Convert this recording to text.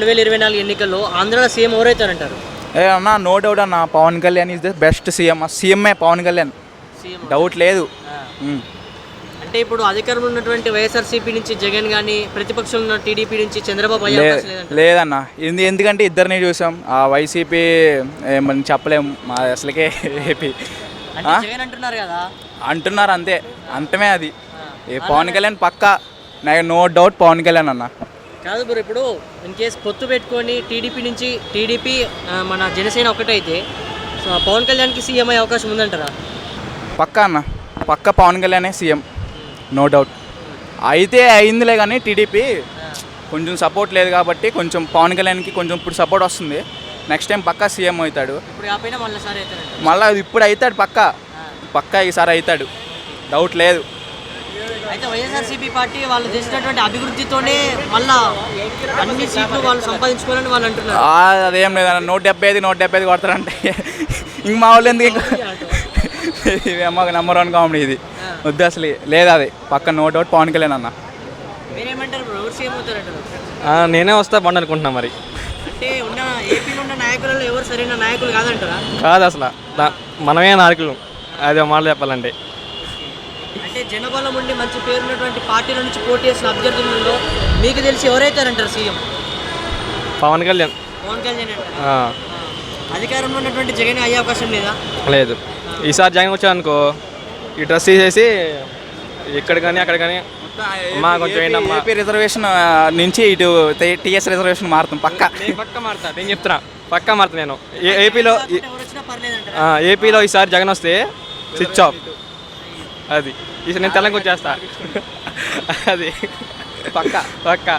2024 ఎన్నికల్లో ఆంధ్రాలో సీఎం ఎవరైతారంటారు? ఏ అన్న, నో డౌట్ అన్న, Pawan Kalyan is the best CM. సీఎంఏ పవన్ కళ్యాణ్, సీఎం డౌట్ లేదు. అంటే ఇప్పుడు అధికారంలో ఉన్నటువంటి వైఎస్ఆర్సీపీ నుంచి జగన్ కానీ, ప్రతిపక్షంలో ఉన్న టీడీపీ నుంచి చంద్రబాబు అయ్యే అవకాశం లేదంటారా? లేదన్న, ఎందుకంటే ఇద్దరిని చూసాం. ఆ వైసీపీ మనం చెప్పలేము, మా అసలుకే ఏపీ అంటే జగన్ అంటున్నారు కదా, అంటున్నారు అంతే, అంటమే అది. పవన్ కళ్యాణ్ పక్కా, నో డౌట్ పవన్ కళ్యాణ్ అన్న. కాదు బ్రో, ఇప్పుడు ఇన్ కేసు పొత్తు పెట్టుకొని టీడీపీ మన జనసేన ఒకటైతే సో పవన్ కళ్యాణ్కి సీఎం అయ్యే అవకాశం ఉందంటారా? పక్కా అన్న, పక్కా పవన్ కళ్యాణే సీఎం, నో డౌట్. అయితే అయిందిలే, కానీ టీడీపీ కొంచెం సపోర్ట్ లేదు కాబట్టి కొంచెం పవన్ కళ్యాణ్కి కొంచెం ఇప్పుడు సపోర్ట్ వస్తుంది. నెక్స్ట్ టైం పక్కా సీఎం అవుతాడు. ఇప్పుడు కాకపోయినా మళ్ళీ సార్ అవుతారంట. మళ్ళీ ఇప్పుడు అవుతాడు, పక్కా ఈసారి అవుతాడు, డౌట్ లేదు. అయితే వైఎస్ఆర్సీపీ పార్టీ వాళ్ళు చేసినటువంటి అభివృద్ధితోనే మళ్ళా అన్ని సీట్లు వాళ్ళు సంపాదించుకోవాలని వాళ్ళు అంటున్నారు. అదేం లేదన్న, 175 కొడతారంటే ఇంక మా వాళ్ళు ఎందుకు, మాకు నెంబర్ 1 కామెడీ ఇది వద్దు అసలు. లేదు, అది పక్క నో డౌట్ పవన్ కళ్యాణ్ అన్న. మీరేమంటారు బ్రో, ఎవరు సీఎం అవుతారంటారు? నేనే వస్తా బండి అనుకుంటున్నా. మరి అంటే ఉన్న ఏపీలో ఉన్న నాయకులలో ఎవరు సరైన నాయకులు కాదంటారా? కాదు అసలు, మనమే నాయకులు, అదే మాట చెప్పాలంటే. అంటే జనబలం ఉండి మంచి పేరున్నటువంటి పార్టీల నుంచి పోటీ చేసిన అభ్యర్థులలో మీకు తెలిసి ఎవరైతారంటారు సీఎం? పవన్ కళ్యాణ్. పవన్ కళ్యాణ్ అంటారు. అధికారంలో ఉన్నటువంటి జగన్ అయ్యే అవకాశం లేదా? లేదు, ఈసారి జగన్ వచ్చానుకో ఈ డ్రెస్ తీసేసి ఇక్కడ కానీ అక్కడ కానీ కొంచెం ఏంటమ్మా ఏపీ రిజర్వేషన్ నుంచి ఇటు టీఎస్ రిజర్వేషన్ మారుతాం పక్కా. పక్కా మారుతా, నేను చెప్తున్నా, పక్కా మారుతా. నేను ఏపీలో ఎవరు వచ్చినా పర్లేదంటారా? ఏపీలో ఈసారి జగన్ వస్తే స్విచ్ ఆఫ్. అది ఈసారి నేను తెలంగాణ వచ్చేస్తా. అది పక్కా పక్కా.